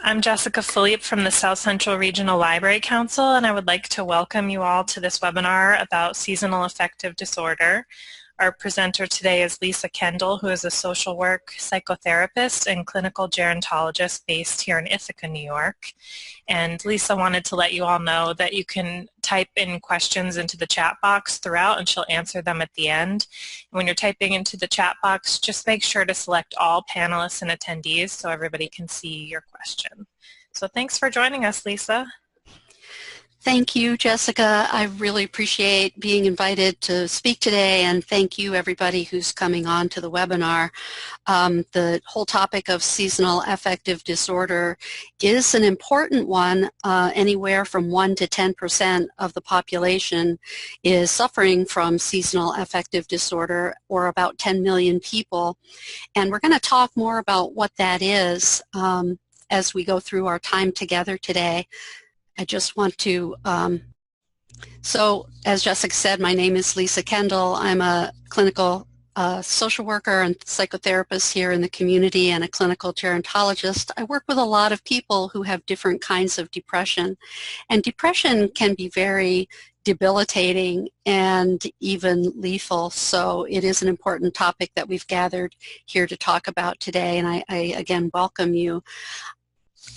I'm Jessica Philippe from the South Central Regional Library Council, and I would like to welcome you all to this webinar about seasonal affective disorder. Our presenter today is Lisa Kendall, who is a social work psychotherapist and clinical gerontologist based here in Ithaca, New York. And Lisa wanted to let you all know that you can type in questions into the chat box throughout, and she'll answer them at the end. When you're typing into the chat box, just make sure to select all panelists and attendees so everybody can see your question. So thanks for joining us, Lisa. Thank you, Jessica. I really appreciate being invited to speak today, and thank you everybody who's coming on to the webinar. The whole topic of seasonal affective disorder is an important one. Anywhere from 1 to 10% of the population is suffering from seasonal affective disorder, or about 10 million people. And we're going to talk more about what that is as we go through our time together today. I just want to, so as Jessica said, my name is Lisa Kendall. I'm a clinical social worker and psychotherapist here in the community and a clinical gerontologist. I work with a lot of people who have different kinds of depression, and depression can be very debilitating and even lethal. So it is an important topic that we've gathered here to talk about today, and I again welcome you.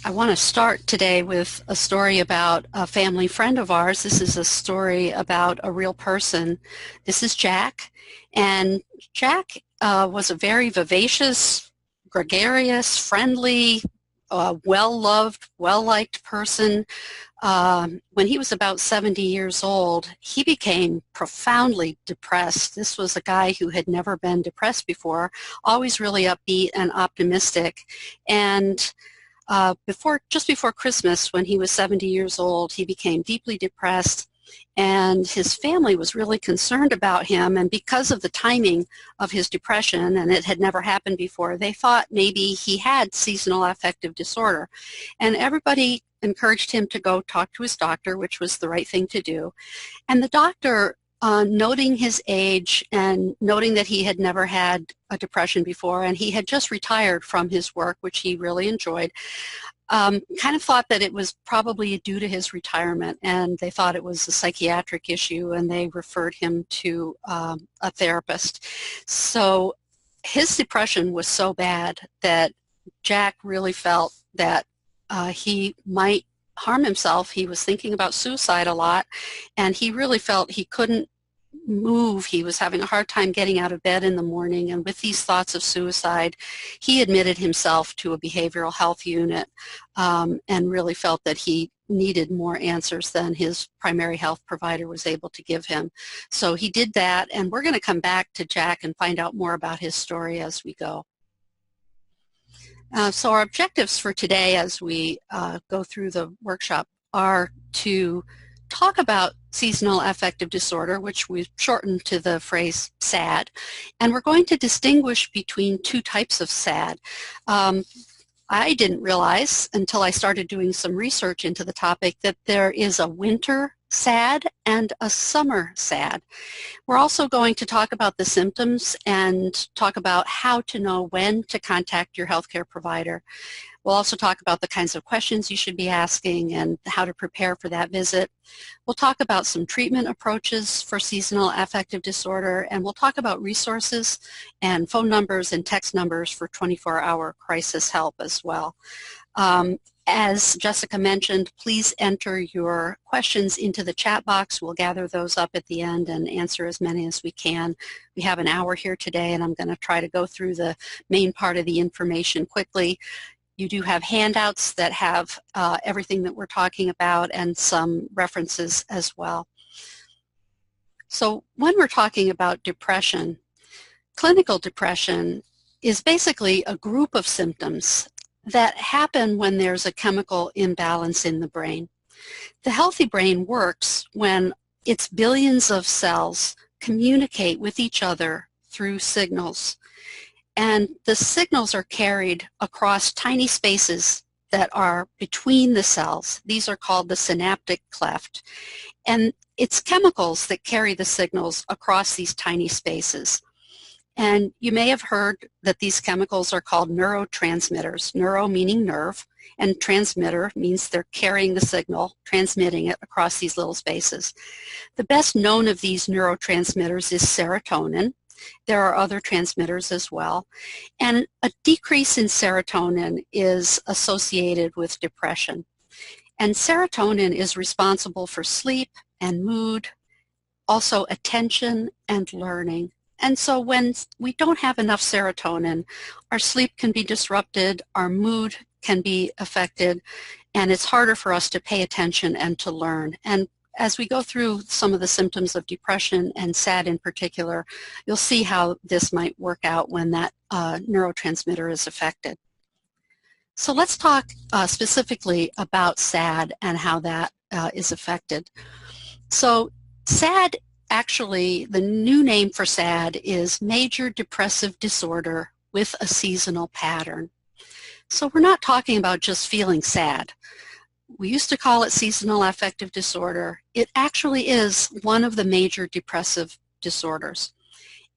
I want to start today with a story about a family friend of ours. This is a story about a real person. This is Jack, and Jack was a very vivacious, gregarious, friendly, well-loved, well-liked person. When he was about 70 years old, he became profoundly depressed. This was a guy who had never been depressed before, always really upbeat and optimistic. And just before Christmas, when he was 70 years old, he became deeply depressed, and his family was really concerned about him. And because of the timing of his depression, and it had never happened before, they thought maybe he had seasonal affective disorder. And everybody encouraged him to go talk to his doctor, which was the right thing to do. And the doctor, noting his age and noting that he had never had a depression before, and he had just retired from his work, which he really enjoyed, kind of thought that it was probably due to his retirement, and they thought it was a psychiatric issue, and they referred him to a therapist. So his depression was so bad that Jack really felt that he might harm himself. He was thinking about suicide a lot, and he really felt he couldn't move. He was having a hard time getting out of bed in the morning, and with these thoughts of suicide, he admitted himself to a behavioral health unit and really felt that he needed more answers than his primary health provider was able to give him. So he did that, and we're going to come back to Jack and find out more about his story as we go. So our objectives for today as we go through the workshop are to talk about seasonal affective disorder, which we've shortened to the phrase SAD, and we're going to distinguish between two types of SAD. I didn't realize until I started doing some research into the topic that there is a winter SAD and a summer SAD. We're also going to talk about the symptoms and talk about how to know when to contact your healthcare provider. We'll also talk about the kinds of questions you should be asking and how to prepare for that visit. We'll talk about some treatment approaches for seasonal affective disorder, and we'll talk about resources and phone numbers and text numbers for 24-hour crisis help as well. As Jessica mentioned, please enter your questions into the chat box. We'll gather those up at the end and answer as many as we can. We have an hour here today, and I'm going to try to go through the main part of the information quickly. You do have handouts that have everything that we're talking about and some references as well. So when we're talking about depression, clinical depression is basically a group of symptoms that happen when there's a chemical imbalance in the brain. The healthy brain works when its billions of cells communicate with each other through signals. And the signals are carried across tiny spaces that are between the cells. These are called the synaptic cleft. And it's chemicals that carry the signals across these tiny spaces. And you may have heard that these chemicals are called neurotransmitters, neuro meaning nerve, And transmitter means they're carrying the signal, transmitting it across these little spaces. The best known of these neurotransmitters is serotonin. There are other transmitters as well. And a decrease in serotonin is associated with depression. And serotonin is responsible for sleep and mood, also attention and learning. And so when we don't have enough serotonin, our sleep can be disrupted, our mood can be affected, and it's harder for us to pay attention and to learn. And as we go through some of the symptoms of depression and SAD in particular, you'll see how this might work out when that neurotransmitter is affected. So let's talk specifically about SAD and how that is affected. So SAD, actually, the new name for SAD is Major Depressive Disorder with a Seasonal Pattern. So we're not talking about just feeling sad. We used to call it Seasonal Affective Disorder. It actually is one of the major depressive disorders,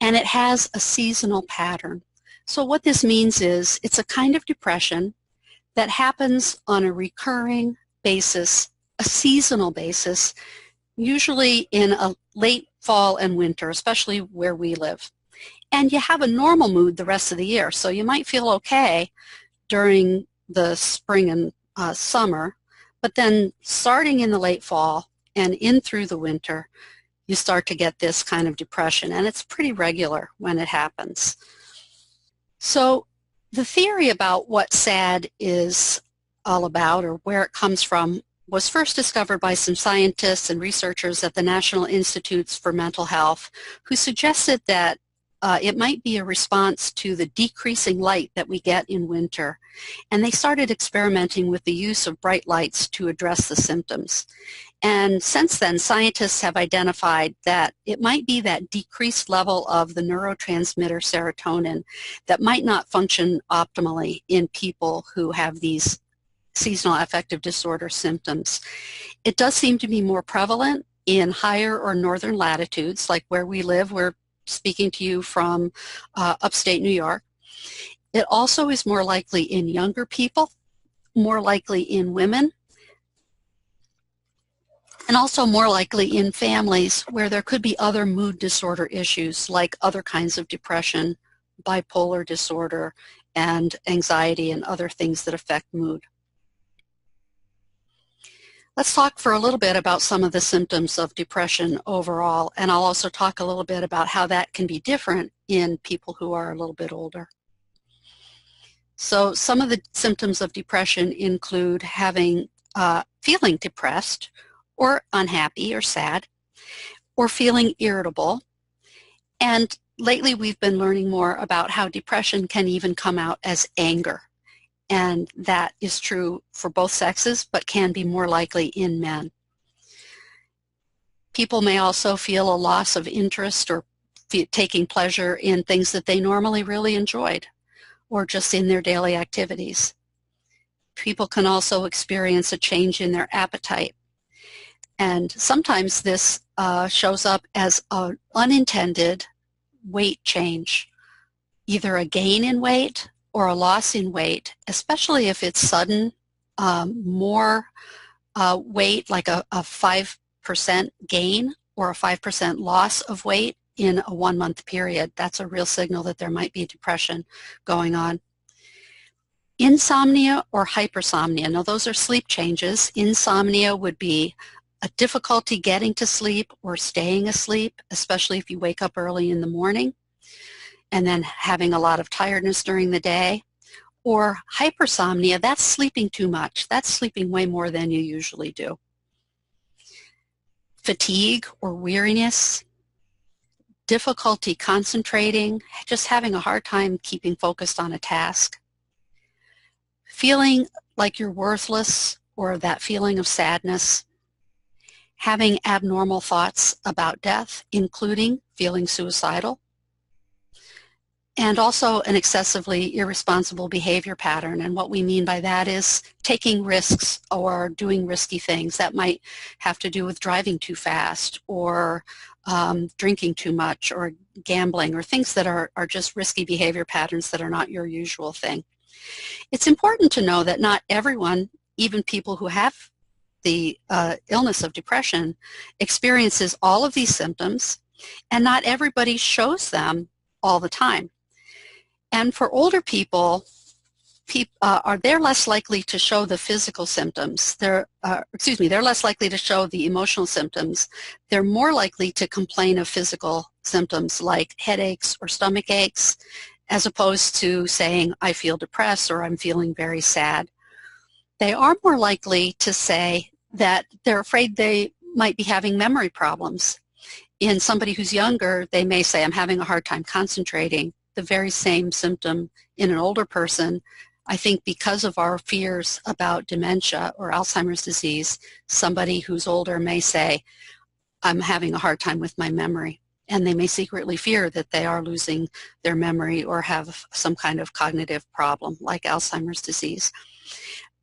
and it has a seasonal pattern. So what this means is it's a kind of depression that happens on a recurring basis, a seasonal basis, usually in a late fall and winter, especially where we live. And you have a normal mood the rest of the year, so you might feel okay during the spring and summer, but then starting in the late fall and in through the winter, you start to get this kind of depression, and it's pretty regular when it happens. So the theory about what SAD is all about, or where it comes from, was first discovered by some scientists and researchers at the National Institutes for Mental Health, who suggested that it might be a response to the decreasing light that we get in winter. And they started experimenting with the use of bright lights to address the symptoms. And since then, scientists have identified that it might be that decreased level of the neurotransmitter serotonin that might not function optimally in people who have these seasonal affective disorder symptoms. It does seem to be more prevalent in higher or northern latitudes, like where we live. We're speaking to you from upstate New York. It also is more likely in younger people, more likely in women, and also more likely in families where there could be other mood disorder issues like other kinds of depression, bipolar disorder, and anxiety and other things that affect mood. Let's talk for a little bit about some of the symptoms of depression overall, and I'll also talk a little bit about how that can be different in people who are a little bit older. So some of the symptoms of depression include feeling depressed or unhappy or sad, or feeling irritable. And lately we've been learning more about how depression can even come out as anger. And that is true for both sexes, but can be more likely in men. People may also feel a loss of interest or taking pleasure in things that they normally really enjoyed, or just in their daily activities. People can also experience a change in their appetite. And sometimes this shows up as an unintended weight change, either a gain in weight or a loss in weight, especially if it's sudden, more weight, like a 5% gain or a 5% loss of weight in a 1-month period. That's a real signal that there might be depression going on. Insomnia or hypersomnia. Now those are sleep changes. Insomnia would be a difficulty getting to sleep or staying asleep, especially if you wake up early in the morning, and then having a lot of tiredness during the day. Or hypersomnia, that's sleeping too much. That's sleeping way more than you usually do. Fatigue or weariness, difficulty concentrating, just having a hard time keeping focused on a task. Feeling like you're worthless, or that feeling of sadness. Having abnormal thoughts about death, including feeling suicidal. And also an excessively irresponsible behavior pattern. And what we mean by that is taking risks or doing risky things. That might have to do with driving too fast, or drinking too much, or gambling, or things that are just risky behavior patterns that are not your usual thing. It's important to know that not everyone, even people who have the illness of depression, experiences all of these symptoms, and not everybody shows them all the time. And for older people, they're less likely to show the physical symptoms. They're less likely to show the emotional symptoms. They're more likely to complain of physical symptoms like headaches or stomach aches, as opposed to saying, I feel depressed or I'm feeling very sad. They are more likely to say that they're afraid they might be having memory problems. In somebody who's younger, they may say, I'm having a hard time concentrating. The very same symptom in an older person. I think because of our fears about dementia or Alzheimer's disease, somebody who's older may say, I'm having a hard time with my memory. And they may secretly fear that they are losing their memory or have some kind of cognitive problem like Alzheimer's disease.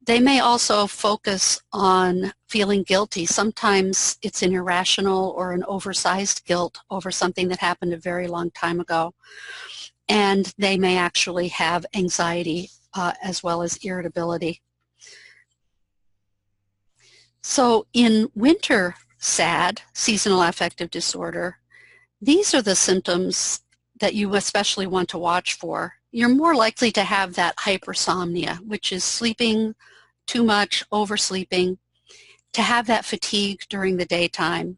They may also focus on feeling guilty. Sometimes it's an irrational or an oversized guilt over something that happened a very long time ago. And they may actually have anxiety as well as irritability. So in winter SAD, seasonal affective disorder, these are the symptoms that you especially want to watch for. You're more likely to have that hypersomnia, which is sleeping too much, oversleeping, to have that fatigue during the daytime,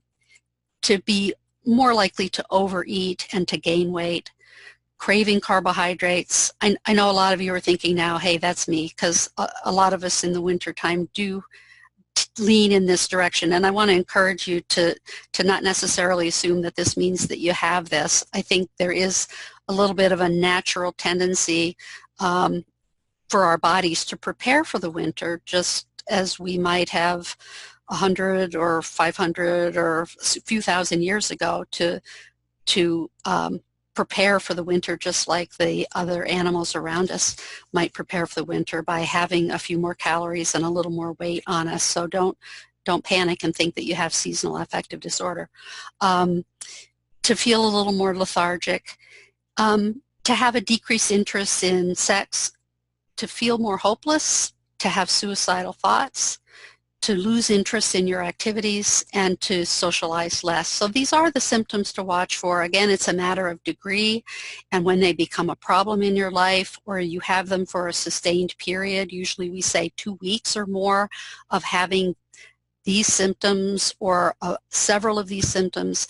to be more likely to overeat and to gain weight, craving carbohydrates. I know a lot of you are thinking now, hey, that's me, because a lot of us in the wintertime do lean in this direction. And I want to encourage you to not necessarily assume that this means that you have this. I think there is a little bit of a natural tendency for our bodies to prepare for the winter, just as we might have 100 or 500 or a few thousand years ago to prepare for the winter, just like the other animals around us might prepare for the winter by having a few more calories and a little more weight on us. So don't panic and think that you have seasonal affective disorder. To feel a little more lethargic, to have a decreased interest in sex, to feel more hopeless, to have suicidal thoughts, to lose interest in your activities, and to socialize less. So these are the symptoms to watch for. Again, it's a matter of degree, and when they become a problem in your life or you have them for a sustained period, usually we say 2 weeks or more of having these symptoms or several of these symptoms,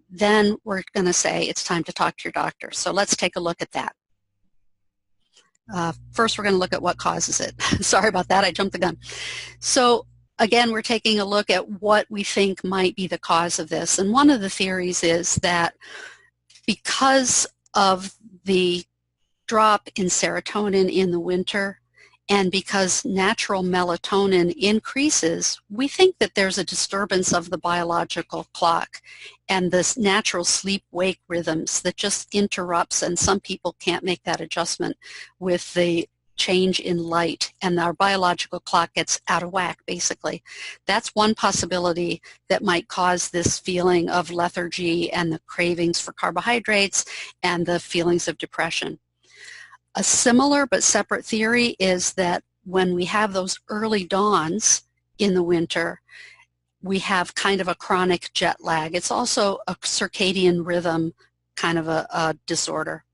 then we're going to say it's time to talk to your doctor. So let's take a look at that. First, we're going to look at what causes it. Sorry about that, I jumped the gun. So again, we're taking a look at what we think might be the cause of this. And one of the theories is that because of the drop in serotonin in the winter and because natural melatonin increases, we think that there's a disturbance of the biological clock and this natural sleep-wake rhythms that just interrupts, and some people can't make that adjustment with the change in light, and our biological clock gets out of whack, basically. That's one possibility that might cause this feeling of lethargy and the cravings for carbohydrates and the feelings of depression. A similar but separate theory is that when we have those early dawns in the winter, we have kind of a chronic jet lag. It's also a circadian rhythm kind of a disorder.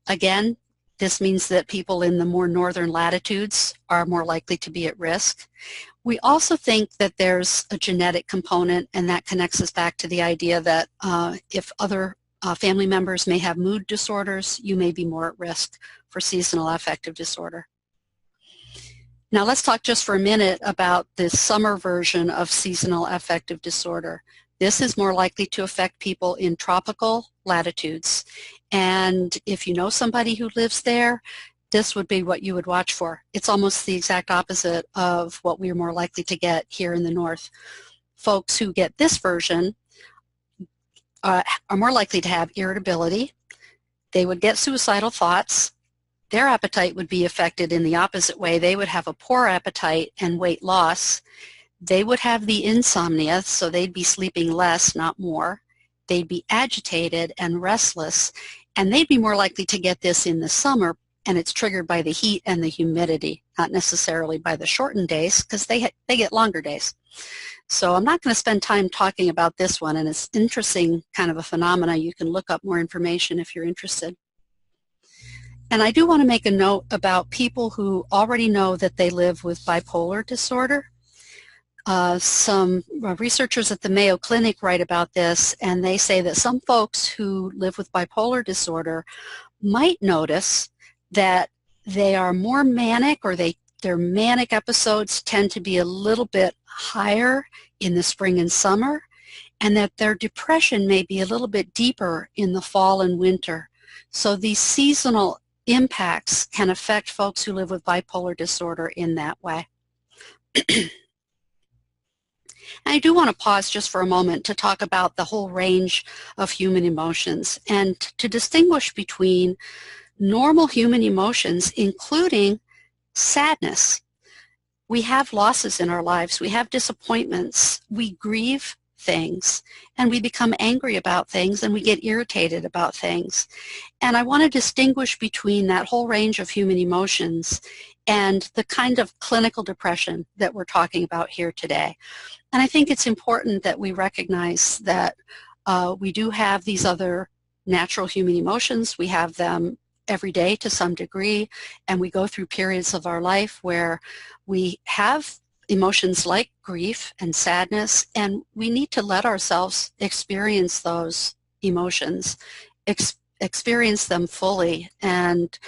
Again, this means that people in the more northern latitudes are more likely to be at risk. We also think that there's a genetic component, and that connects us back to the idea that if other family members may have mood disorders, you may be more at risk for seasonal affective disorder. Now let's talk just for a minute about the summer version of seasonal affective disorder. This is more likely to affect people in tropical latitudes. And if you know somebody who lives there, this would be what you would watch for. It's almost the exact opposite of what we're more likely to get here in the north. Folks who get this version are more likely to have irritability. They would get suicidal thoughts. Their appetite would be affected in the opposite way. They would have a poor appetite and weight loss. They would have the insomnia, so they'd be sleeping less, not more. They'd be agitated and restless, and they'd be more likely to get this in the summer and it's triggered by the heat and the humidity, not necessarily by the shortened days, because they get longer days. So I'm not going to spend time talking about this one, and it's interesting kind of a phenomena. You can look up more information if you're interested. And I do want to make a note about people who already know that they live with bipolar disorder. Some researchers at the Mayo Clinic write about this, and they say that some folks who live with bipolar disorder might notice that they are more manic, or their manic episodes tend to be a little bit higher in the spring and summer, and that their depression may be a little bit deeper in the fall and winter. So these seasonal impacts can affect folks who live with bipolar disorder in that way. I do want to pause just for a moment to talk about the whole range of human emotions and to distinguish between normal human emotions, including sadness. We have losses in our lives. We have disappointments. We grieve things, and we become angry about things, and we get irritated about things. And I want to distinguish between that whole range of human emotions and the kind of clinical depression that we're talking about here today. And I think it's important that we recognize that we do have these other natural human emotions. We have them every day to some degree, and we go through periods of our life where we have emotions like grief and sadness, and we need to let ourselves experience those emotions, experience them fully, and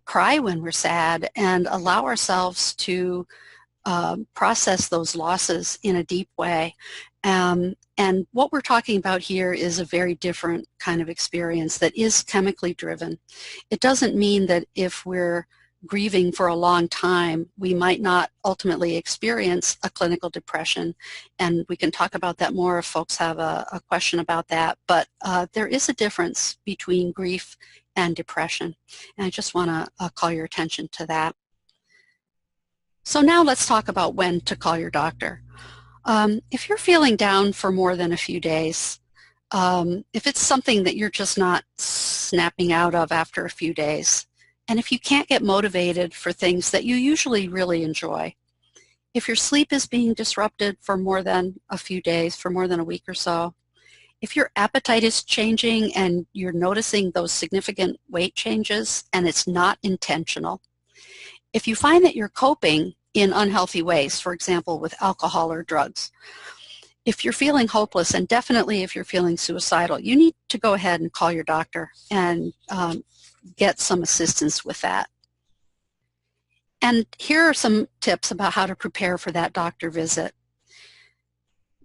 cry when we're sad, and allow ourselves to process those losses in a deep way. And what we're talking about here is a very different kind of experience that is chemically driven. It doesn't mean that if we're grieving for a long time, we might not ultimately experience a clinical depression. And we can talk about that more if folks have a question about that. But there is a difference between grief and depression. And I just want to call your attention to that. So now let's talk about when to call your doctor. If you're feeling down for more than a few days, if it's something that you're just not snapping out of after a few days, and if you can't get motivated for things that you usually really enjoy, if your sleep is being disrupted for more than a few days, for more than a week or so, if your appetite is changing and you're noticing those significant weight changes and it's not intentional, if you find that you're coping in unhealthy ways, for example, with alcohol or drugs, if you're feeling hopeless, and definitely if you're feeling suicidal, you need to go ahead and call your doctor and get some assistance with that. And here are some tips about how to prepare for that doctor visit.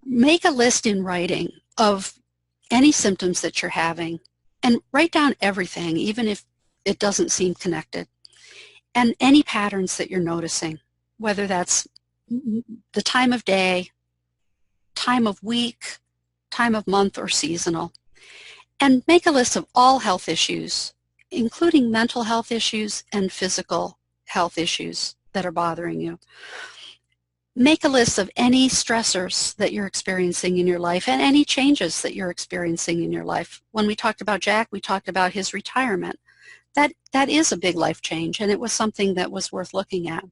Make a list in writing of any symptoms that you're having, and write down everything, even if it doesn't seem connected, and any patterns that you're noticing, whether that's the time of day, time of week, time of month, or seasonal. And make a list of all health issues, including mental health issues and physical health issues that are bothering you. Make a list of any stressors that you're experiencing in your life and any changes that you're experiencing in your life. When we talked about Jack, we talked about his retirement. That is a big life change, and it was something that was worth looking at.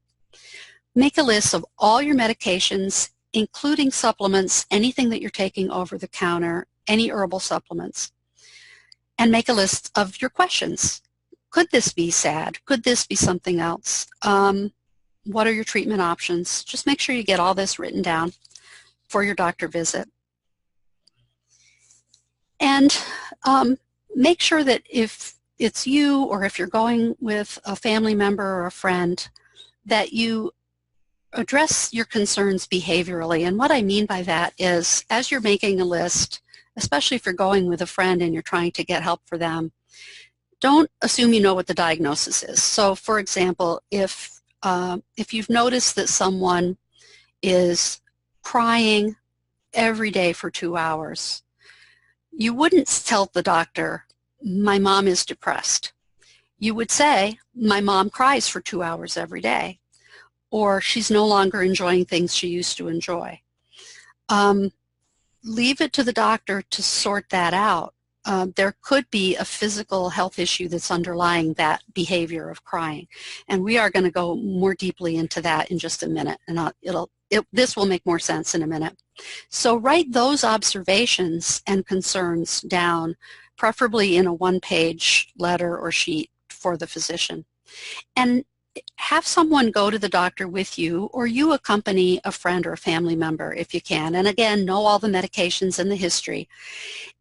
Make a list of all your medications, including supplements, anything that you're taking over the counter, any herbal supplements. And make a list of your questions. Could this be SAD? Could this be something else? What are your treatment options? Just make sure you get all this written down for your doctor visit. And make sure that if it's you, or if you're going with a family member or a friend, that you address your concerns behaviorally. And what I mean by that is, as you're making a list, especially if you're going with a friend and you're trying to get help for them, don't assume you know what the diagnosis is. So for example, if you've noticed that someone is crying every day for 2 hours, you wouldn't tell the doctor, my mom is depressed. You would say, my mom cries for 2 hours every day, or she's no longer enjoying things she used to enjoy. Leave it to the doctor to sort that out. there could be a physical health issue that's underlying that behavior of crying. And we are going to go more deeply into that in just a minute, and this will make more sense in a minute. So write those observations and concerns down, preferably in a one-page letter or sheet for the physician. And have someone go to the doctor with you, or you accompany a friend or a family member if you can. And again, know all the medications and the history.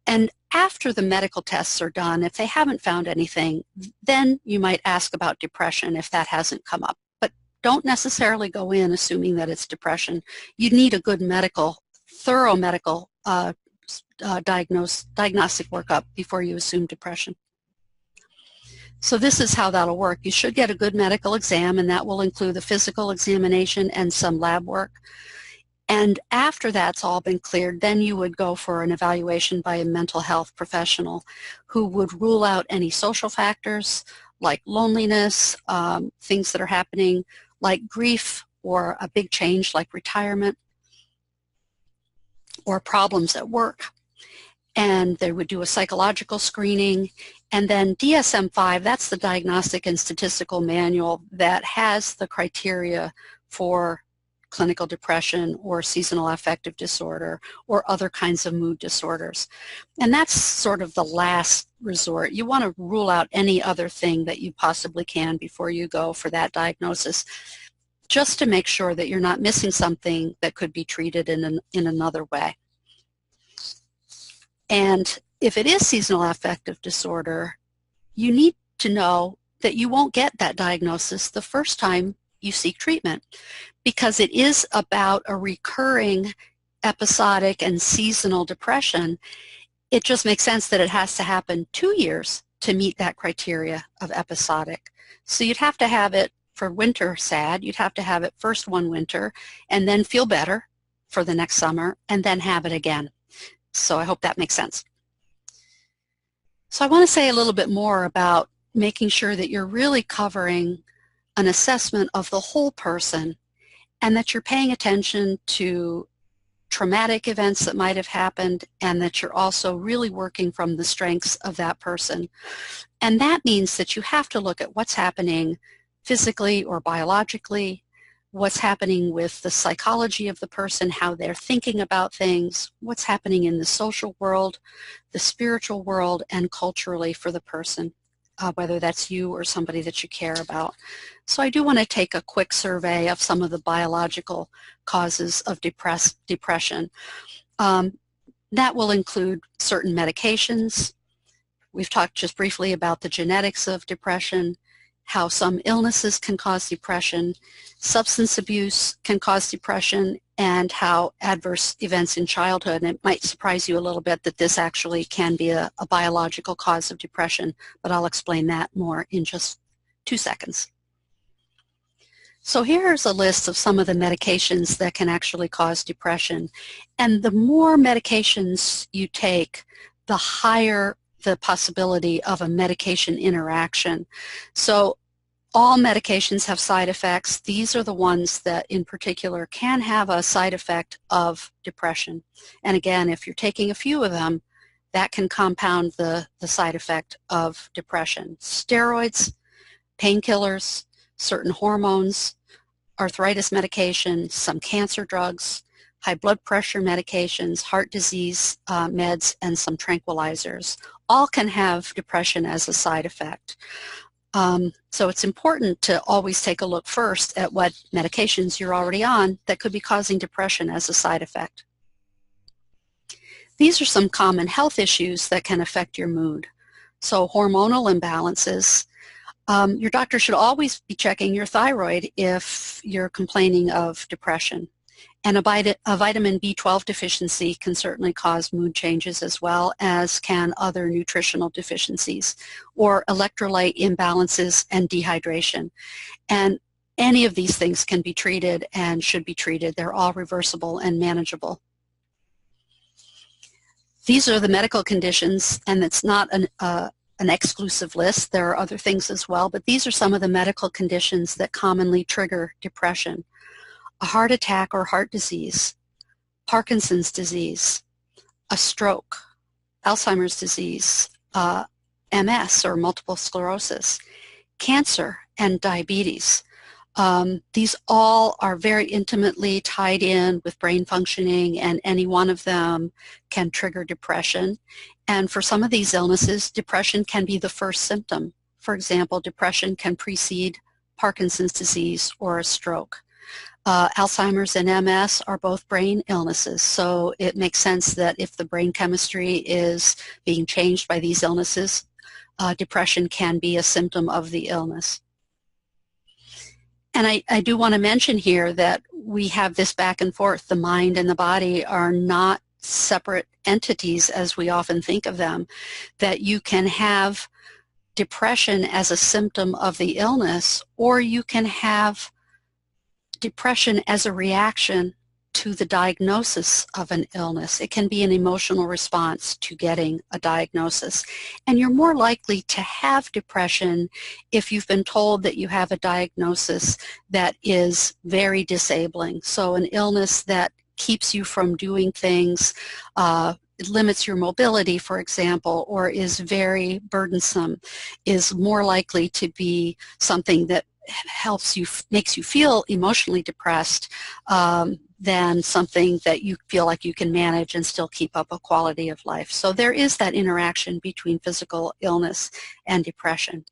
And after the medical tests are done, if they haven't found anything, then you might ask about depression if that hasn't come up. But don't necessarily go in assuming that it's depression. You need a good thorough medical diagnostic workup before you assume depression. So this is how that'll work. You should get a good medical exam, and that will include the physical examination and some lab work. And after that's all been cleared, then you would go for an evaluation by a mental health professional who would rule out any social factors like loneliness, things that are happening like grief or a big change like retirement or problems at work. And they would do a psychological screening. And then DSM-5, that's the Diagnostic and Statistical Manual that has the criteria for clinical depression or seasonal affective disorder or other kinds of mood disorders. And that's sort of the last resort. You want to rule out any other thing that you possibly can before you go for that diagnosis, just to make sure that you're not missing something that could be treated in another way. And if it is seasonal affective disorder, you need to know that you won't get that diagnosis the first time you seek treatment, because it is about a recurring episodic and seasonal depression. It just makes sense that it has to happen 2 years to meet that criteria of episodic. So you'd have to have it for winter SAD, you'd have to have it first one winter and then feel better for the next summer and then have it again. So I hope that makes sense. So I want to say a little bit more about making sure that you're really covering an assessment of the whole person and that you're paying attention to traumatic events that might have happened and that you're also really working from the strengths of that person. And that means that you have to look at what's happening physically or biologically, what's happening with the psychology of the person, how they're thinking about things, what's happening in the social world, the spiritual world, and culturally for the person, whether that's you or somebody that you care about. So I do want to take a quick survey of some of the biological causes of depression. That will include certain medications. We've talked just briefly about the genetics of depression, how some illnesses can cause depression, substance abuse can cause depression, and how adverse events in childhood, and it might surprise you a little bit that this actually can be a biological cause of depression, but I'll explain that more in just 2 seconds. So here's a list of some of the medications that can actually cause depression, and the more medications you take, the higher the possibility of a medication interaction. So all medications have side effects. These are the ones that in particular can have a side effect of depression. And again, if you're taking a few of them, that can compound the side effect of depression. Steroids, painkillers, certain hormones, arthritis medication, some cancer drugs, high blood pressure medications, heart disease meds, and some tranquilizers. All can have depression as a side effect. So it's important to always take a look first at what medications you're already on that could be causing depression as a side effect. These are some common health issues that can affect your mood. So hormonal imbalances. Your doctor should always be checking your thyroid if you're complaining of depression. And a vitamin B12 deficiency can certainly cause mood changes as well as can other nutritional deficiencies or electrolyte imbalances and dehydration. And any of these things can be treated and should be treated. They're all reversible and manageable. These are the medical conditions, and it's not an exclusive list. There are other things as well, but these are some of the medical conditions that commonly trigger depression. A heart attack or heart disease, Parkinson's disease, a stroke, Alzheimer's disease, MS or multiple sclerosis, cancer, and diabetes. These all are very intimately tied in with brain functioning, and any one of them can trigger depression. And for some of these illnesses, depression can be the first symptom. For example, depression can precede Parkinson's disease or a stroke. Alzheimer's and MS are both brain illnesses, so it makes sense that if the brain chemistry is being changed by these illnesses, depression can be a symptom of the illness. And I do want to mention here that we have this back and forth. The mind and the body are not separate entities as we often think of them, that you can have depression as a symptom of the illness, or you can have depression as a reaction to the diagnosis of an illness. It can be an emotional response to getting a diagnosis. And you're more likely to have depression if you've been told that you have a diagnosis that is very disabling. So an illness that keeps you from doing things, it limits your mobility, for example, or is very burdensome, is more likely to be something that helps you, makes you feel emotionally depressed, than something that you feel like you can manage and still keep up a quality of life. So there is that interaction between physical illness and depression.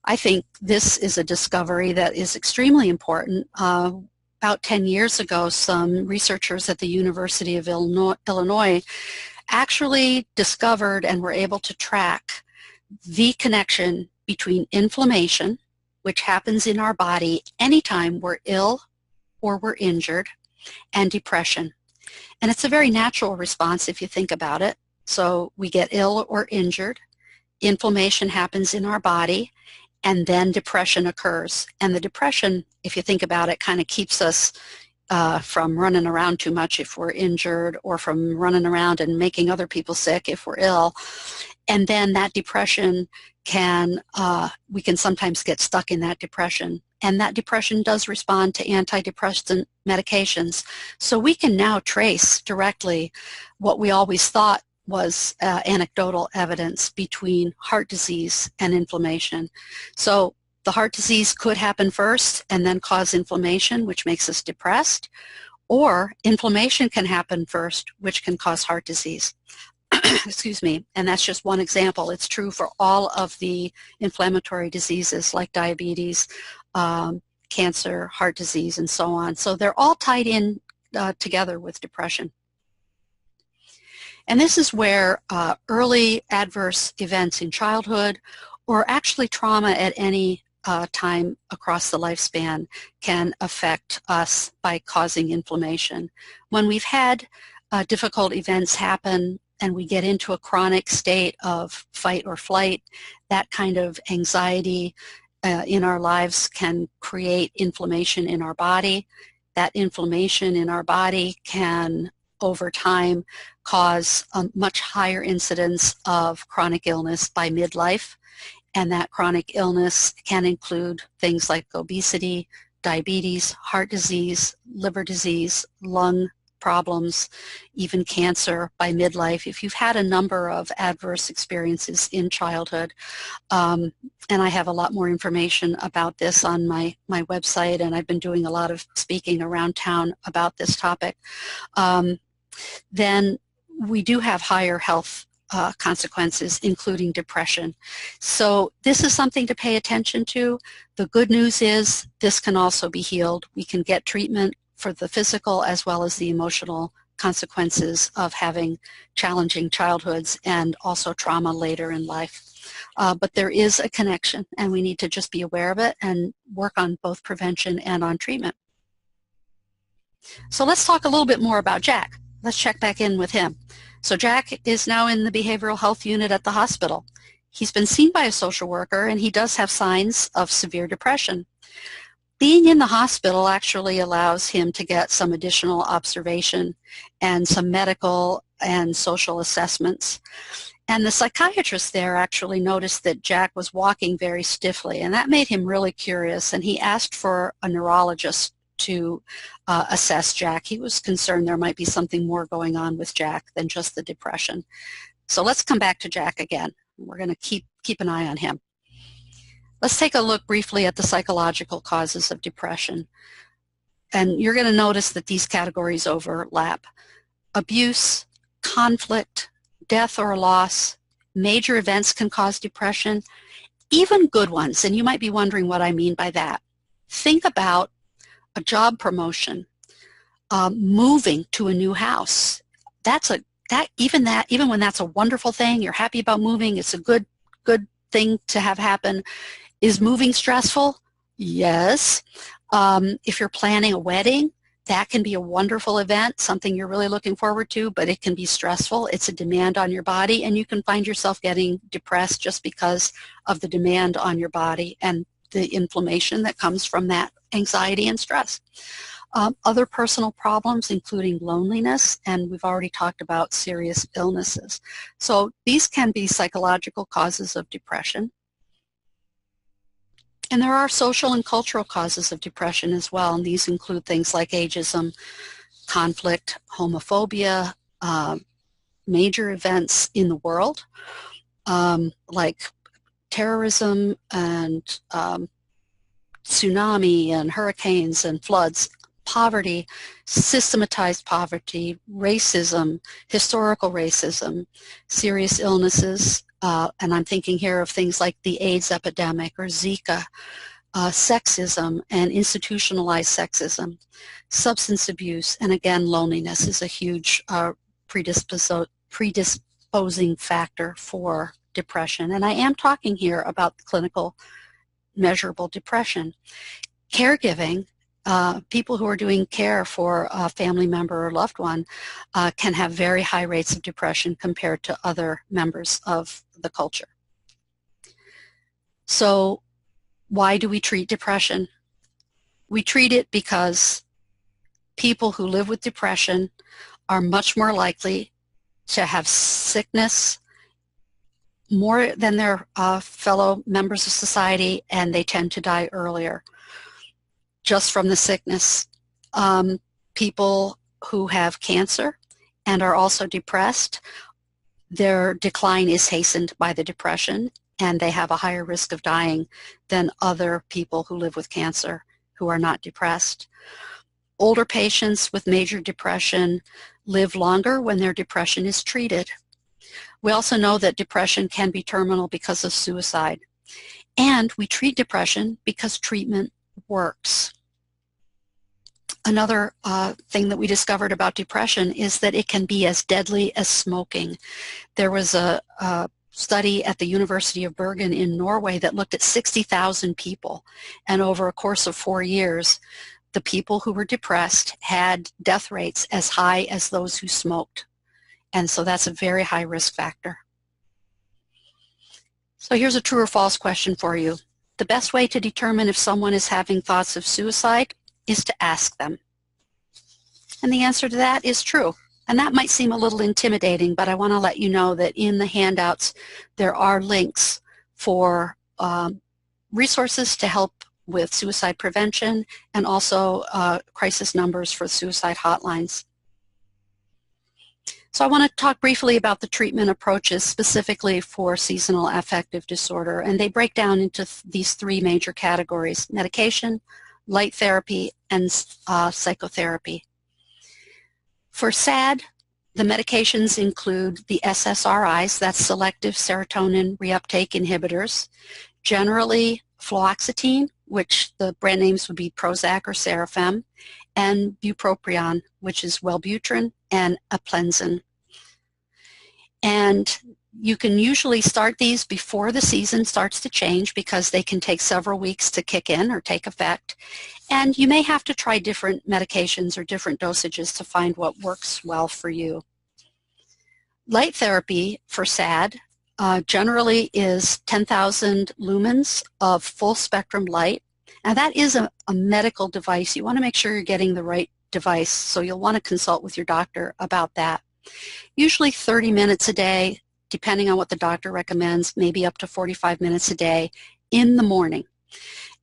I think this is a discovery that is extremely important. About 10 years ago, some researchers at the University of Illinois actually discovered and were able to track the connection between inflammation, which happens in our body anytime we're ill or we're injured, and depression. And it's a very natural response if you think about it. So we get ill or injured, inflammation happens in our body, and then depression occurs. And the depression, if you think about it, kind of keeps us from running around too much if we're injured, or from running around and making other people sick if we're ill. And then that depression can, we can sometimes get stuck in that depression. And that depression does respond to antidepressant medications. So we can now trace directly what we always thought was anecdotal evidence between heart disease and inflammation. So the heart disease could happen first and then cause inflammation, which makes us depressed, or inflammation can happen first, which can cause heart disease. Excuse me, and that's just one example. It's true for all of the inflammatory diseases like diabetes, cancer, heart disease, and so on. So they're all tied in together with depression. And this is where early adverse events in childhood, or actually trauma at any time across the lifespan, can affect us by causing inflammation. When we've had difficult events happen and we get into a chronic state of fight or flight, that kind of anxiety in our lives can create inflammation in our body. That inflammation in our body can, over time, cause a much higher incidence of chronic illness by midlife. And that chronic illness can include things like obesity, diabetes, heart disease, liver disease, lung problems, even cancer by midlife. If you've had a number of adverse experiences in childhood, and I have a lot more information about this on my website, and I've been doing a lot of speaking around town about this topic, then we do have higher health consequences, including depression. So this is something to pay attention to. The good news is this can also be healed. We can get treatment for the physical as well as the emotional consequences of having challenging childhoods and also trauma later in life. But there is a connection, and we need to just be aware of it and work on both prevention and on treatment. So let's talk a little bit more about Jack. Let's check back in with him. So Jack is now in the behavioral health unit at the hospital. He's been seen by a social worker, and he does have signs of severe depression. Being in the hospital actually allows him to get some additional observation and some medical and social assessments. And the psychiatrist there actually noticed that Jack was walking very stiffly, and that made him really curious, and he asked for a neurologist to assess Jack. He was concerned there might be something more going on with Jack than just the depression. So let's come back to Jack again. We're going to keep an eye on him. Let's take a look briefly at the psychological causes of depression. And you're going to notice that these categories overlap. Abuse, conflict, death or loss, major events can cause depression, even good ones. And you might be wondering what I mean by that. Think about a job promotion, moving to a new house. Even when that's a wonderful thing, you're happy about moving, it's a good thing to have happen. Is moving stressful? Yes. If you're planning a wedding, that can be a wonderful event, something you're really looking forward to, but it can be stressful. It's a demand on your body, and you can find yourself getting depressed just because of the demand on your body and the inflammation that comes from that anxiety and stress. Other personal problems, including loneliness, and we've already talked about serious illnesses. So these can be psychological causes of depression. And there are social and cultural causes of depression as well, and these include things like ageism, conflict, homophobia, major events in the world, like terrorism and tsunami and hurricanes and floods, poverty, systematized poverty, racism, historical racism, serious illnesses, and I'm thinking here of things like the AIDS epidemic or Zika, sexism and institutionalized sexism, substance abuse, and again, loneliness is a huge predisposing factor for depression. And I am talking here about clinical measurable depression. Caregiving, people who are doing care for a family member or loved one can have very high rates of depression compared to other members of the culture. So why do we treat depression? We treat it because people who live with depression are much more likely to have sickness more than their fellow members of society, and they tend to die earlier just from the sickness. People who have cancer and are also depressed, their decline is hastened by the depression, and they have a higher risk of dying than other people who live with cancer who are not depressed. Older patients with major depression live longer when their depression is treated. We also know that depression can be terminal because of suicide. And we treat depression because treatment works. Another thing that we discovered about depression is that it can be as deadly as smoking. There was a study at the University of Bergen in Norway that looked at 60,000 people, and over a course of 4 years, the people who were depressed had death rates as high as those who smoked. And so that's a very high risk factor. So here's a true or false question for you. The best way to determine if someone is having thoughts of suicide is to ask them. And the answer to that is true. And that might seem a little intimidating, but I want to let you know that in the handouts there are links for resources to help with suicide prevention and also crisis numbers for suicide hotlines. So I want to talk briefly about the treatment approaches specifically for seasonal affective disorder, and they break down into these three major categories: medication, light therapy, and psychotherapy. For S.A.D, the medications include the SSRIs, that's selective serotonin reuptake inhibitors, generally fluoxetine, which the brand names would be Prozac or Serafem, and bupropion, which is Wellbutrin and Aplenzin. And you can usually start these before the season starts to change because they can take several weeks to kick in or take effect. And you may have to try different medications or different dosages to find what works well for you. Light therapy for S.A.D generally is 10,000 lumens of full spectrum light. And that is a medical device. You want to make sure you're getting the right device, so you'll want to consult with your doctor about that. Usually 30 minutes a day, depending on what the doctor recommends, maybe up to 45 minutes a day in the morning.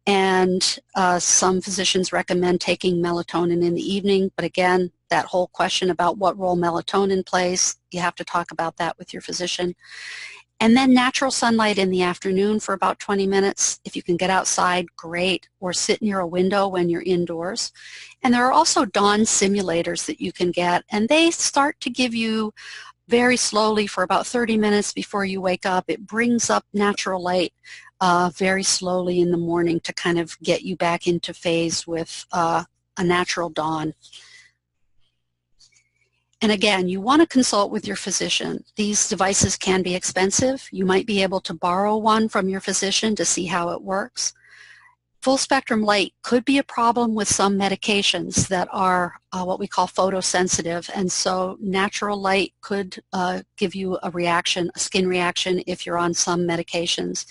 And some physicians recommend taking melatonin in the evening, but again, that whole question about what role melatonin plays, you have to talk about that with your physician. And then natural sunlight in the afternoon for about 20 minutes. If you can get outside, great, or sit near a window when you're indoors. And there are also dawn simulators that you can get, and they start to give you very slowly for about 30 minutes before you wake up. It brings up natural light very slowly in the morning to kind of get you back into phase with a natural dawn. And again, you want to consult with your physician. These devices can be expensive. You might be able to borrow one from your physician to see how it works. Full spectrum light could be a problem with some medications that are what we call photosensitive, and so natural light could give you a reaction, a skin reaction, if you're on some medications.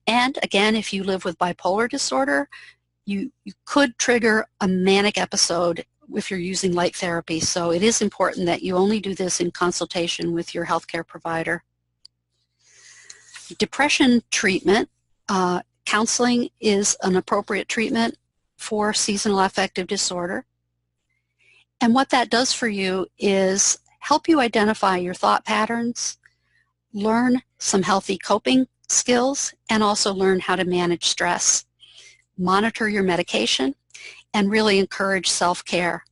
And again, if you live with bipolar disorder, you could trigger a manic episode if you're using light therapy, so it is important that you only do this in consultation with your healthcare provider. Depression treatment. Counseling is an appropriate treatment for seasonal affective disorder. And what that does for you is help you identify your thought patterns, learn some healthy coping skills, and also learn how to manage stress. Monitor your medication, and really encourage self-care.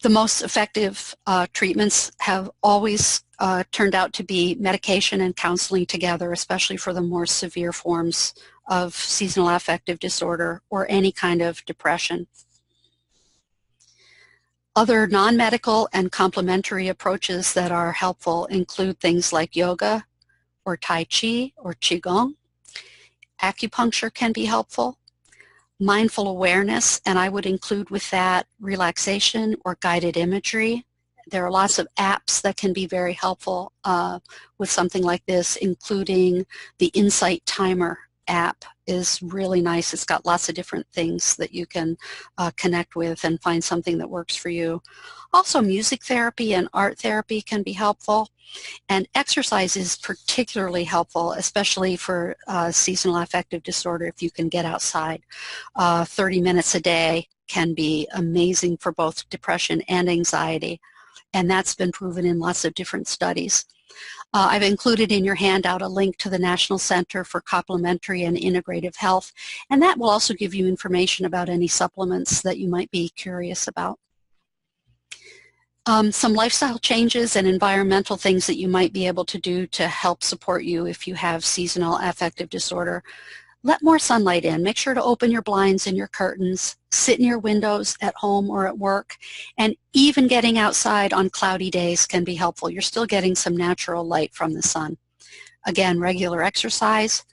The most effective treatments have always turned out to be medication and counseling together, especially for the more severe forms of seasonal affective disorder or any kind of depression. Other non-medical and complementary approaches that are helpful include things like yoga or Tai Chi or Qigong. Acupuncture can be helpful. Mindful awareness, and I would include with that relaxation or guided imagery. There are lots of apps that can be very helpful with something like this, including the Insight Timer app is really nice. It's got lots of different things that you can connect with and find something that works for you. Also, music therapy and art therapy can be helpful. And exercise is particularly helpful, especially for seasonal affective disorder if you can get outside. 30 minutes a day can be amazing for both depression and anxiety, and that's been proven in lots of different studies. I've included in your handout a link to the National Center for Complementary and Integrative Health, and that will also give you information about any supplements that you might be curious about. Some lifestyle changes and environmental things that you might be able to do to help support you if you have seasonal affective disorder. Let more sunlight in. Make sure to open your blinds and your curtains. Sit near windows at home or at work. And even getting outside on cloudy days can be helpful. You're still getting some natural light from the sun. Again, regular exercise.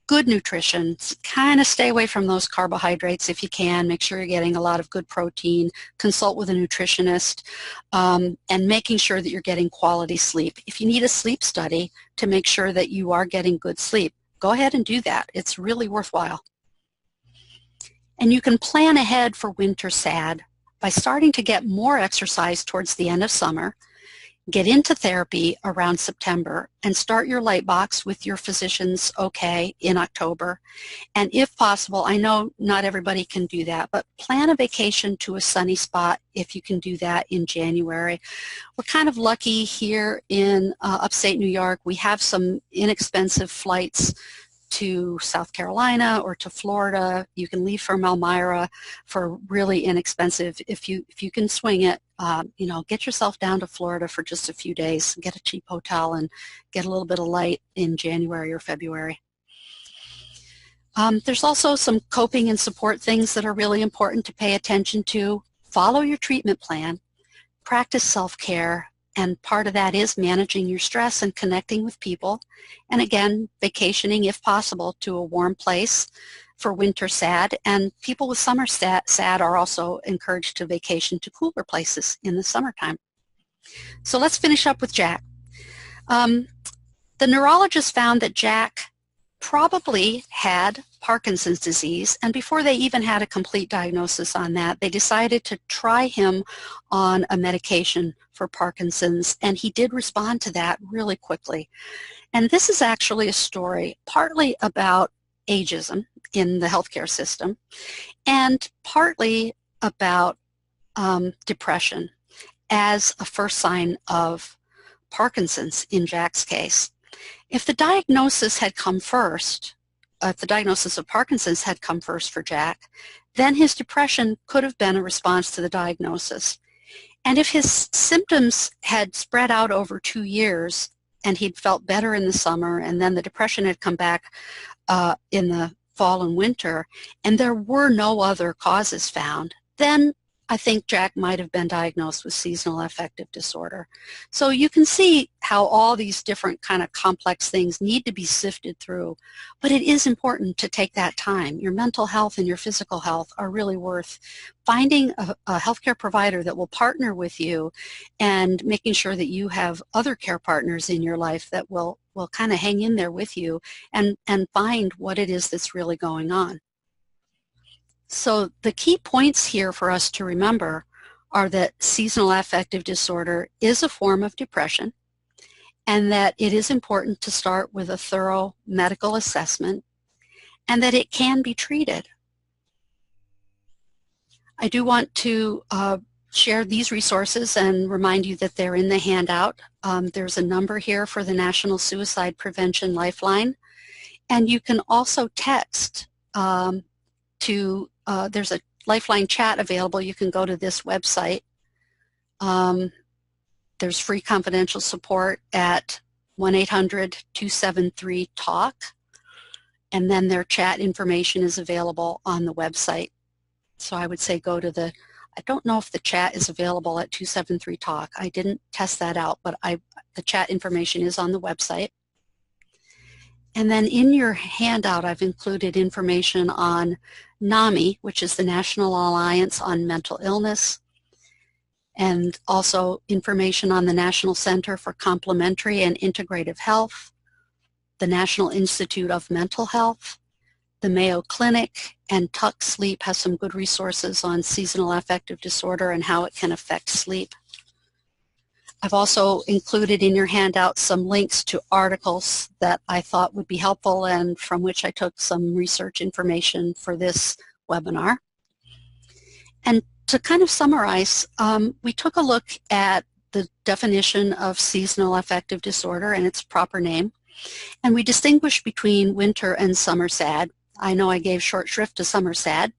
Good nutrition. Kind of stay away from those carbohydrates if you can. Make sure you're getting a lot of good protein. Consult with a nutritionist, and making sure that you're getting quality sleep. If you need a sleep study to make sure that you are getting good sleep, go ahead and do that. It's really worthwhile. And you can plan ahead for winter SAD by starting to get more exercise towards the end of summer. Get into therapy around September and start your light box with your physician's okay in October. And if possible, I know not everybody can do that, but plan a vacation to a sunny spot if you can do that in January. We're kind of lucky here in upstate New York. We have some inexpensive flights to South Carolina or to Florida. You can leave from Elmira for really inexpensive. If you can swing it, you know, get yourself down to Florida for just a few days, get a cheap hotel and get a little bit of light in January or February. There's also some coping and support things that are really important to pay attention to. Follow your treatment plan, practice self-care, and part of that is managing your stress and connecting with people. And again, vacationing if possible to a warm place for winter SAD. And people with summer SAD are also encouraged to vacation to cooler places in the summertime. So let's finish up with Jack. The neurologist found that Jack probably had Parkinson's disease, and before they even had a complete diagnosis on that, they decided to try him on a medication for Parkinson's, and he did respond to that really quickly. And this is actually a story partly about ageism, in the healthcare system, and partly about depression as a first sign of Parkinson's in Jack's case. If the diagnosis had come first, if the diagnosis of Parkinson's had come first for Jack, then his depression could have been a response to the diagnosis. And if his symptoms had spread out over 2 years and he'd felt better in the summer and then the depression had come back in the fall and winter and there were no other causes found, then I think Jack might have been diagnosed with seasonal affective disorder. So you can see how all these different kind of complex things need to be sifted through, but it is important to take that time. Your mental health and your physical health are really worth finding a healthcare provider that will partner with you and making sure that you have other care partners in your life that will kind of hang in there with you and find what it is that's really going on. So the key points here for us to remember are that seasonal affective disorder is a form of depression and that it is important to start with a thorough medical assessment and that it can be treated. I do want to share these resources and remind you that they're in the handout. There's a number here for the National Suicide Prevention Lifeline, and you can also text there's a Lifeline chat available. You can go to this website. There's free confidential support at 1-800-273-TALK, and then their chat information is available on the website. So I would say go to I don't know if the chat is available at 273-TALK. I didn't test that out, but the chat information is on the website. And then in your handout, I've included information on NAMI, which is the National Alliance on Mental Illness, and also information on the National Center for Complementary and Integrative Health, the National Institute of Mental Health, the Mayo Clinic, and Tuck Sleep has some good resources on seasonal affective disorder and how it can affect sleep. I've also included in your handout some links to articles that I thought would be helpful and from which I took some research information for this webinar. And to kind of summarize, we took a look at the definition of seasonal affective disorder and its proper name, and we distinguished between winter and summer SAD. I know I gave short shrift to summer SAD.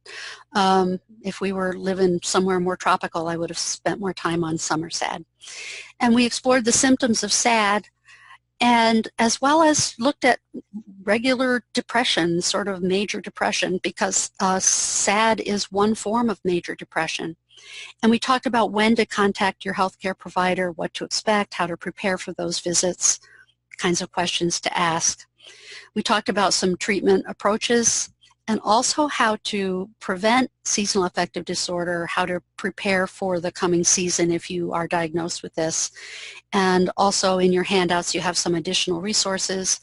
If we were living somewhere more tropical, I would have spent more time on summer SAD. And we explored the symptoms of SAD and as well as looked at regular depression, sort of major depression, because SAD is one form of major depression. And we talked about when to contact your healthcare provider, what to expect, how to prepare for those visits, kinds of questions to ask. We talked about some treatment approaches and also how to prevent seasonal affective disorder, how to prepare for the coming season if you are diagnosed with this. And also in your handouts you have some additional resources,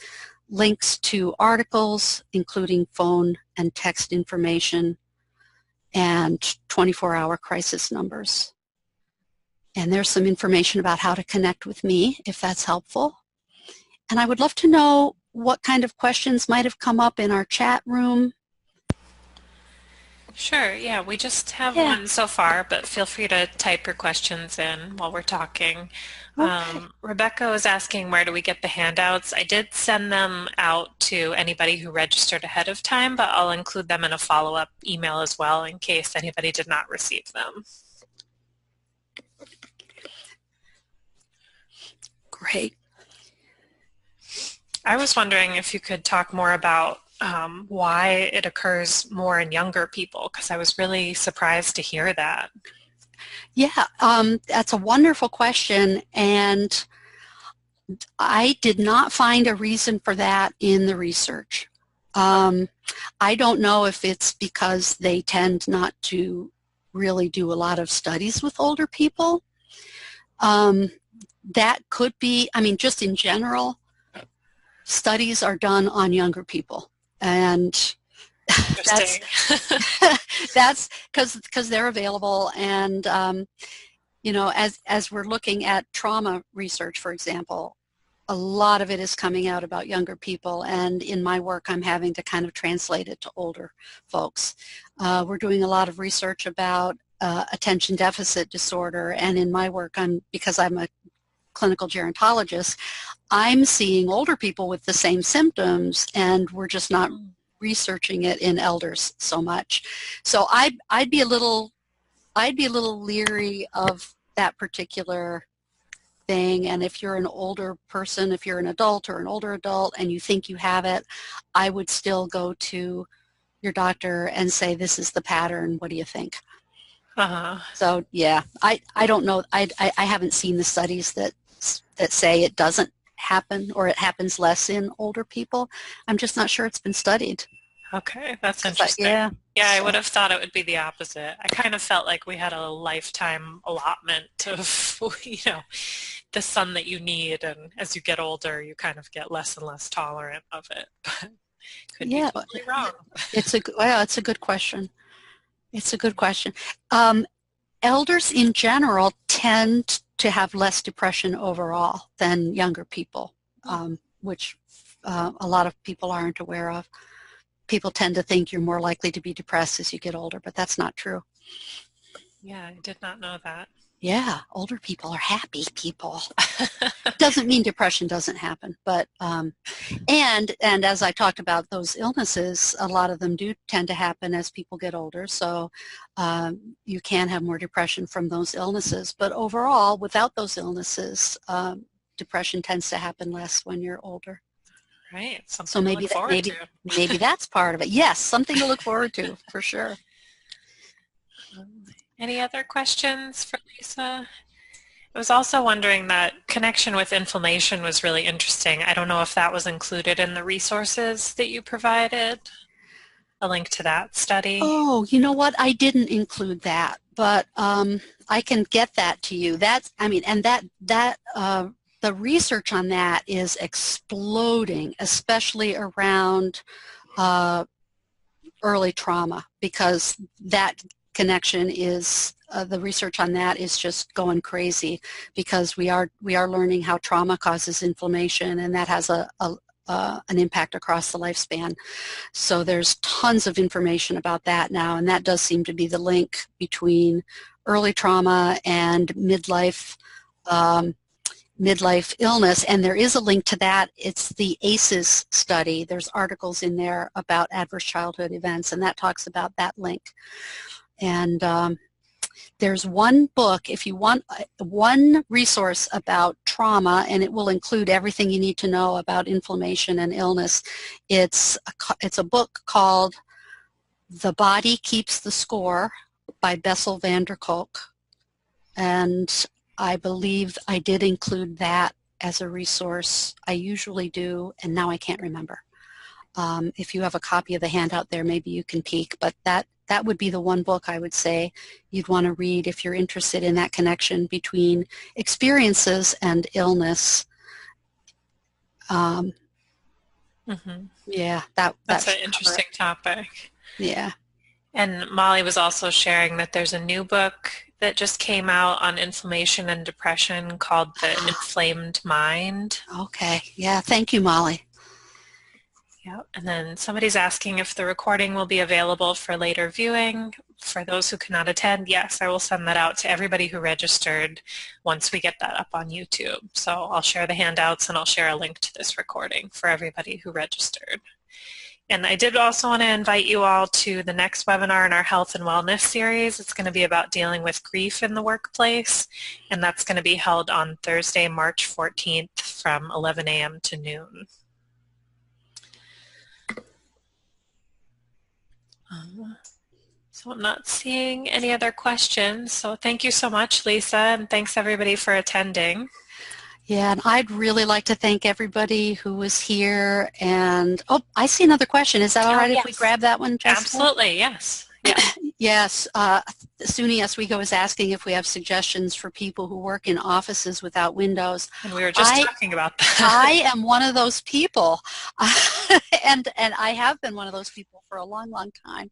links to articles, including phone and text information, and 24-hour crisis numbers. And there's some information about how to connect with me, if that's helpful. And I would love to know what kind of questions might have come up in our chat room. Sure, yeah, we just have one so far, but feel free to type your questions in while we're talking. Okay. Rebecca was asking, where do we get the handouts? I did send them out to anybody who registered ahead of time, but I'll include them in a follow-up email as well in case anybody did not receive them. Great. I was wondering if you could talk more about why it occurs more in younger people, because I was really surprised to hear that. Yeah, that's a wonderful question, and I did not find a reason for that in the research. I don't know if it's because they tend not to really do a lot of studies with older people. That could be, I mean, just in general, studies are done on younger people. And that's because they're available, and you know, as we're looking at trauma research, for example, a lot of it is coming out about younger people, and in my work I'm having to kind of translate it to older folks. We're doing a lot of research about attention deficit disorder, and in my work, because I'm a clinical gerontologist, I'm seeing older people with the same symptoms, and we're just not researching it in elders so much. So I'd be a little leery of that particular thing. And if you're an older person, if you're an adult or an older adult and you think you have it, I would still go to your doctor and say, this is the pattern, what do you think? So yeah, I don't know, I haven't seen the studies that say it doesn't happen or it happens less in older people. I'm just not sure it's been studied. Okay, that's interesting. Yeah, I would have thought it would be the opposite. I kind of felt like we had a lifetime allotment of, the sun that you need, and as you get older, you kind of get less and less tolerant of it. But could be totally wrong. It's a good question. It's a good question. Elders in general tend to have less depression overall than younger people, which a lot of people aren't aware of. People tend to think you're more likely to be depressed as you get older, but that's not true. Yeah, I did not know that. Yeah, older people are happy people. Doesn't mean depression doesn't happen, but and as I talked about those illnesses, a lot of them do tend to happen as people get older, so you can have more depression from those illnesses. But overall, without those illnesses, depression tends to happen less when you're older. Right. Something so maybe to look forward to. Maybe that's part of it. Yes, something to look forward to for sure. Any other questions for Lisa? I was also wondering that connection with inflammation was really interesting. I don't know if that was included in the resources that you provided, a link to that study. Oh, you know what? I didn't include that, but I can get that to you. The research on that is exploding, especially around early trauma, because that connection is the research on that is just going crazy, because we are learning how trauma causes inflammation, and that has an impact across the lifespan. So there's tons of information about that now, and that does seem to be the link between early trauma and midlife illness, and there is a link to that. It's the ACEs study. There's articles in there about adverse childhood events, and that talks about that link. And there's one book, if you want one resource about trauma, and it will include everything you need to know about inflammation and illness. It's a book called The Body Keeps the Score by Bessel van der Kolk, and I believe I did include that as a resource. I usually do, and now I can't remember. If you have a copy of the handout there, maybe you can peek, but that would be the one book I would say you'd want to read if you're interested in that connection between experiences and illness. Yeah, that's an interesting topic. Yeah. And Molly was also sharing that there's a new book that just came out on inflammation and depression called The Inflamed Mind. Okay. Yeah, thank you, Molly. Yeah, and then somebody's asking if the recording will be available for later viewing. For those who cannot attend, yes, I will send that out to everybody who registered once we get that up on YouTube. So I'll share the handouts and I'll share a link to this recording for everybody who registered. And I did also want to invite you all to the next webinar in our health and wellness series. It's going to be about dealing with grief in the workplace, and that's going to be held on Thursday, March 14th from 11 a.m. to noon. So I'm not seeing any other questions. So thank you so much, Lisa, and thanks everybody for attending. Yeah, and I'd really like to thank everybody who was here. And, oh, I see another question. Is that all right if we grab that one, Jessica? Absolutely, yes. Yeah. Yes, Suni Oswego is asking if we have suggestions for people who work in offices without windows. And we were just talking about that. I am one of those people, and I have been one of those people for a long, long time.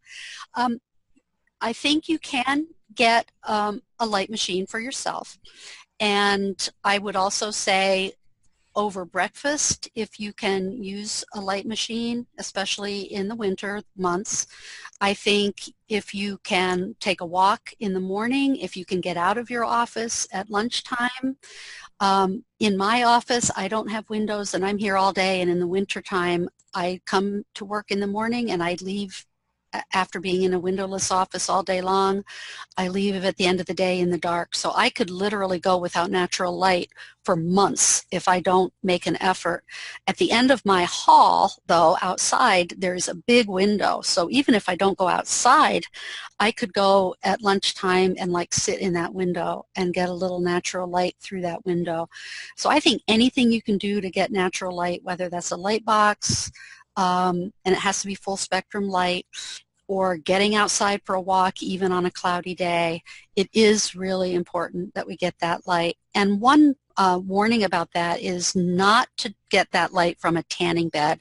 I think you can get a light machine for yourself. And I would also say over breakfast if you can use a light machine, especially in the winter months. I think if you can take a walk in the morning, if you can get out of your office at lunchtime. In my office, I don't have windows and I'm here all day, and in the wintertime, I come to work in the morning and I leave after being in a windowless office all day long. I leave at the end of the day in the dark. So I could literally go without natural light for months if I don't make an effort. At the end of my hall, though, outside, there's a big window. So even if I don't go outside, I could go at lunchtime and like sit in that window and get a little natural light through that window. So I think anything you can do to get natural light, whether that's a light box, and it has to be full spectrum light, or getting outside for a walk even on a cloudy day, it is really important that we get that light. And one warning about that is not to get that light from a tanning bed.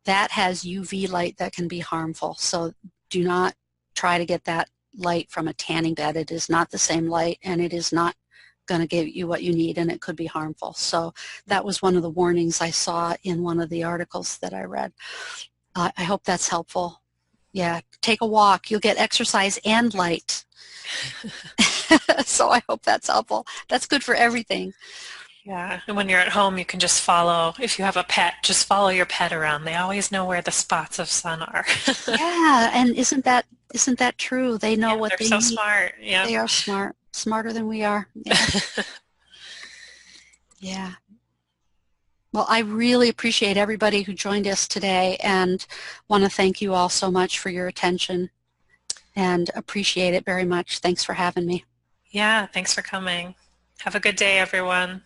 That has UV light that can be harmful. So do not try to get that light from a tanning bed. It is not the same light, and it is not going to give you what you need, and it could be harmful. So that was one of the warnings I saw in one of the articles that I read. I hope that's helpful. Yeah, take a walk. You'll get exercise and light. So I hope that's helpful. That's good for everything. Yeah, and when you're at home, you can just follow, if you have a pet, just follow your pet around. They always know where the spots of sun are. Yeah, and isn't that true? They know Yeah, what they're they so need. smart. Yeah. They are smart, smarter than we are. Yeah. Yeah. Well, I really appreciate everybody who joined us today, and want to thank you all so much for your attention, and appreciate it very much. Thanks for having me. Yeah, thanks for coming. Have a good day, everyone.